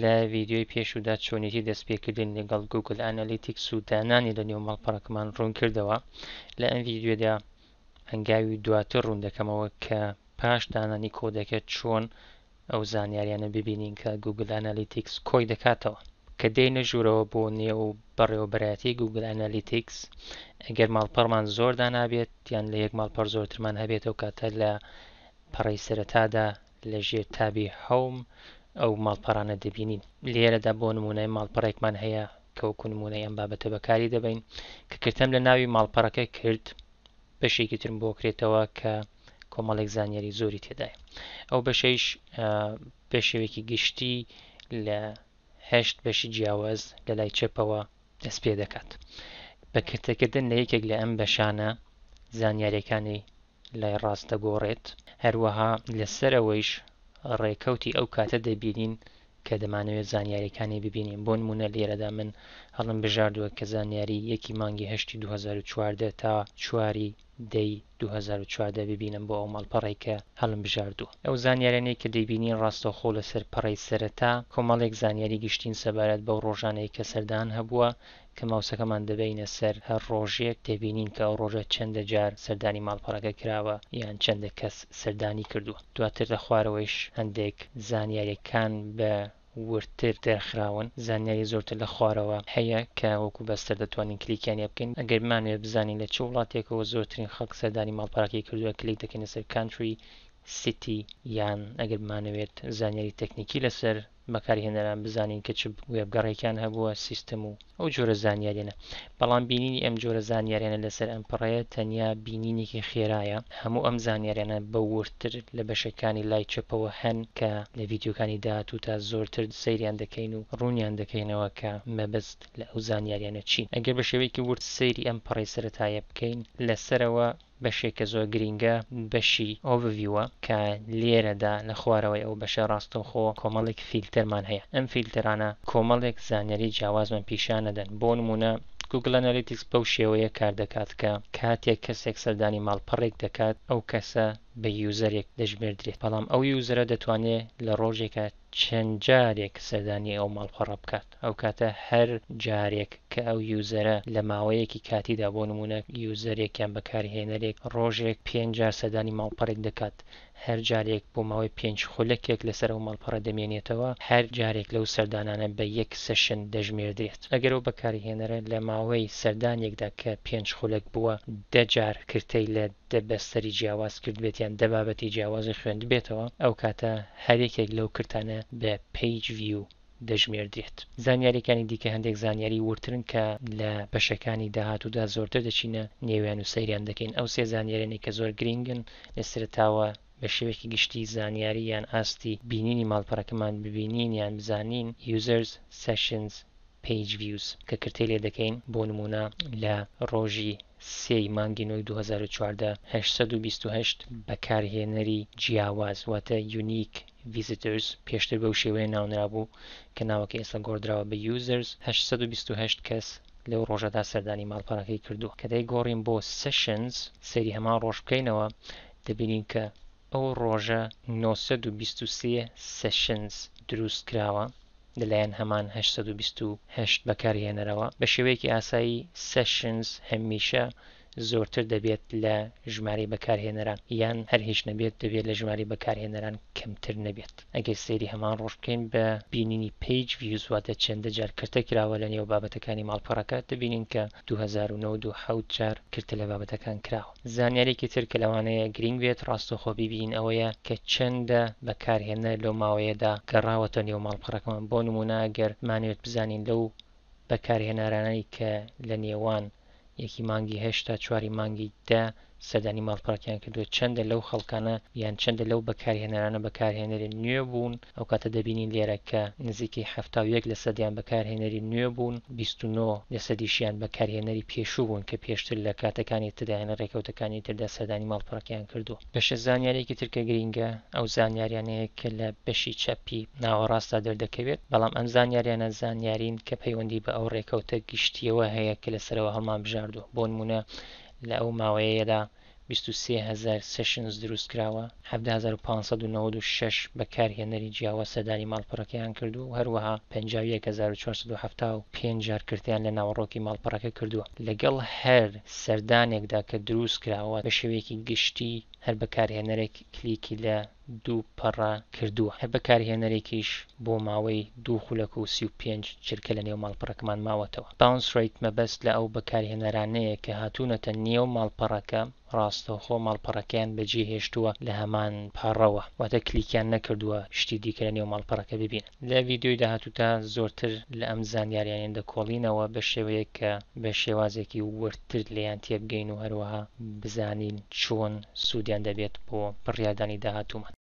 لە ڤیددیۆی پێشودا چۆنیتی دەستپێکردن لەگەڵ گوگل ئانالیتیکس و دانانی لە نێو ماڵپەڕەکەمان ڕوون کردەوە. لە ئەم ڤیددیۆدا هەنگاوی دواتر ڕوون دەکەمەوە کە پاش دانانی کۆدەکە چۆن ئەو زانیاریانە ببینین کە گوگل ئانالیتیکس کۆی دەکاتەوە. کە دێنە ژوورەوە بۆ نێو بەڕێوەبەرایەتی گوگل ئانالیتیکس، ئەگەر ماڵپەڕمان زۆر دانابێت یان لە یەک ماڵپەڕ زۆرترمان هەبێتەوە کاتە لە پەڕەی سەرەتادا لە ژێر تابی هەوم ئەو ماڵپەڕانە دەبینین. لێرەدا بۆ نمونەی ماڵپەڕێکمان هەیە کە وەکو نمونەی ئەم بابەتە بەکاری دەبین کە کردەم لە ناوی ماڵپەڕەکە کرد، بەشێکی ترم بۆ کرێتەوە کە کۆمەڵێک زانیاری زۆری تێدایە. ئەو بەشەیش بە شێوەیەکی گشتی لە 8 بەشی جیاواز لە لای چەپەوە دەست پێ دەکات. بە کردەکردن لە یەکێک لە ئەم بەشانە زانیاریەکانی لای ڕاست دەگۆڕێت. هەروەها لەسەر ئەوەیش ڕێکەوتی ئەو کاتە دەبینین کە دەمانەوێت زانیاریەکانی ببینین. بۆ نمونە لێرەدا من هەڵم بژاردووە کە زانیاری 1 مانگی 8 2014 تا 4 دەی 2014 ببینم بۆ ئەو ماڵپەڕی کە هەڵم بژاردووە. ئەو زانیاریانەی کە دەیبینین ڕاستەوخۆ لەسەر پەڕەی سەرەتا کۆمەڵێک زانیاری گشتین سەبارەت بەو ڕۆژانەی کە سەردان هەبووە کە ماوسەکەمان دەبینە سەر هەر ڕۆژێک دەبینین کە ئەو ڕۆژە چەندە جار سەردانی ماڵپەڕەکە کراوە یان چەندە کەس سەردانی کردووە. دواتر لە خوارەوەیش هەندێک زانیاریەکان بە ورتر دەرخراون. زانیاری زۆرتر لە خوارەوە هەیە کە وەکو بەستەر دەتوانین کلیکیانە بکەین. ئەگەر بمانوێت بزانین لە چه وڵاتێکەوە زۆرترین خەڵک سەردانی ماڵپەڕەکەی کردووە، کلیک دەکەین لەسەر کانتری، سیتی، یان ئەگەر بمانەوێت زانیاری تەکنیکی لەسەر بەکارهێنەران بزانین کە چ وێبگەڕێکیان هەبووە، سیستەم و ئەو جۆرە زانیاریانە. بەڵام بینینی ئەم جۆرە زانیاریانە لەسەر ئەم پەڕەیە تەنیا بینینێکی خێرایە. هەموو ئەم زانیاریانە بە ورتر لە بەشەکانی لای چەپەوە هەن کە لە ڤیددیۆکانی داهاتوو تا زۆرتر سەیریان دەکەین و ڕوونیان دەکەینەوە کە مەبەست لە ئەو زانیاریانە چین. ئەگەر بە شێوەیەکی ورد سەیری ئەم پەڕەی سەرەتایە بکەین، لەسەرەوە بەشێکە زۆر گرینگە بەشی ئۆڤڤیوە کە لێرەدا لە خوارەوەی ئەو بەشە ڕاستەوخۆ کۆمەڵێک فیلتەرمان هەیە. ئەم فیلتەرانە کۆمەڵێک زانیاری جیاوازمان پیشانەدەن. بۆ نمونە گوگل ئانالیتیکس بەو شێوەیە کار دەکات کە کاتێک کەسێک سەردانی ماڵپەڕێک دەکات ئەو کەسە بە یوزەرێک دەژمێردرێت، بەڵام ئەو یوزەرە دەتوانێت لە ڕۆژێکە چەند جارێک سەردانی ئەو ماڵپەڕە بکات. ئەو کاتە هەر جارێک کە ئەو یوزەرە لە ماوەیەکی کاتیدا، بۆ نمونە یوزەرێکیان بەکارهێنەرێک ڕۆژێک 5 جار سەردانی ماڵپەڕێک دەکات، هەر جارێک بۆ ماوەی 5 خولەکێک لەسەر ئەو ماڵپەڕە دەمێنێتەوە، هەر جارێک لەو سەردانانە بە 1 سەشن دەژمێردرێت. ئەگەر ئەو بەکارهێنەرە لە ماوەی سەردانێکدا کە 5 خولەک بووە 10 جار کردەی لە بەستەری جیاواز کرد بێت یان بابەتی جیاوازی خوێند بێتەوە، ئەو کاتە هەرێکێک لەو کردانە بە پیج ڤیو دەژمێردرێت. زانیاریەکانی دیکە هەندێک زانیاری ورترن کە لە بەشەکانی داهاتوودا زۆرتر دەچینە نێویان و سەیریان دەکەین. ئەو سێ زانیاریانەی کە زۆر گرنگن لە سەرەتاوە بە شێوەیەکی گشتی زانیاری یان ئاستی بینینی ماڵپەڕەکەمان ببینین یان بزانین users sessions page views کە کردەی لێ دەکەین. بۆ نمونە لە ڕۆژی 3 مانگی 9 2014 828 بەکارهێنەری جیاواز واتە unique visitors پێشتر بەو شێوەیە ناونرابوو کە ناوەکە ئێستا گۆڕدراوە بە users 828 کەس لەو ڕۆژەدا سەردانی ماڵپەڕەکەی کردووە. کە دەیگۆڕین بۆ sessions سەیری هەمان ڕۆژ بکەینەوە دەبینین کە ئەو ڕۆژە 923 sessions دروست کراوە لەلایەن هەمان 828 بەکارهێنەرەوە. بە شێوەیەکی ئاسایی sessions هەمیشە زۆرتر دەبێت لە ژمارەی بەکارهێنەران یان هەر هیچ نەبێت دەبێت لە ژمارەی بەکارهێنەران کەمتر نەبێت. ئەگەر سەیری هەمان ڕۆژ بکەین بە بینینی پیج ڤیوز واتە چەندە جار کردە کراوە لە نێو بابەتەکانی ماڵپەڕەکە دەبینین کە 2009 7 جار کردە لە بابەتەکان کراوە. زانیارێکی تر کە لەوانەیە گرنگ بێت ڕاستەوخۆ ببینین ئەوەیە کە چەندە بەکارهێنەر لەو ماوەیەدا گەڕاوەتە نێو ماڵپەڕەکەمان. بۆ نمونە ئەگەر مانوێت بزانین لەو بەکارهێنەرانەی کە لە نێوان 1 مانگی 8 تا 4 مانگی 10 سەردانی ماڵپەڕەکەیان کردووە چەندە لەو خەڵکانە یان چەندە لەو بەکارهێنەرانە بەکارهێنەری نوێ بوون، ئەو کاتە دەبینین لێرە کە نزیکی 71 لە سەدیان بەکارهێنەری نوێ بوون، 29 لە سەدیشیان بەکارهێنەری پێشوو بوون کە پێشتر لە کاتەکانی ترداهێنە ڕێکەوتەکانی تردا سەردانی ماڵپەڕەکەیان کردووە. بەشە زانیارێکی ترکە گرینگە ئەو زانیاریانەیە کە لە بەشی چەپی ناوەڕاستا دەردەکەوێت، بەڵام ئەم زانیاریانە زانیارین کە پەیوەندی بە ئەو ڕێکەوتە گشتیەوە هەیە کە لەسەرەوە هەڵمان بژاردووە. بۆ نمونە لە ئەو ماوەیەدا 23,000 سشنز دروست کراوە، 17,596 بەکارهێنەری جیاوە سەردانی ماڵپەڕەکەیان کردو و هەروەها 51,475 جارکردیان لە ناوەڕۆکی ماڵپەڕەکە کردووە. لەگەڵ هەر سەردانێکدا کە دروست کراوە بە شێوەیەکی گشتی هەر بەکارهێنەرێک کلیکی لە 2 پەڕە کردووە، هەر بەکارهێنەرێکیش بۆ ماوەی 2.35 چرکە لە نێو ماڵپەڕەکەمان ماوەتەوە. باونس ڕیت مەبەست لە ئەو بەکارهێنەرانەیە کە هاتوونەتە نێو ماڵپەڕەکە ڕاستەوخۆ ماڵپەڕەکەیان بەجێ هێشتووە لە هەمان پەڕەوە، واتە کلیکیان نەکردووە شتی دیکە لە نێو ماڵپەڕەکە ببینن. لە ڤیدیۆی داهاتوودا زۆرتر لە ئەم زانیاریانێن دەکۆڵینەوە بە شێوەیەک کە بە شێوازێکی وردتر لێیان تێبگەین و هەروەها بزانین چۆن سوودیان دەبێت بۆ بڕیاردانی داهاتوومان.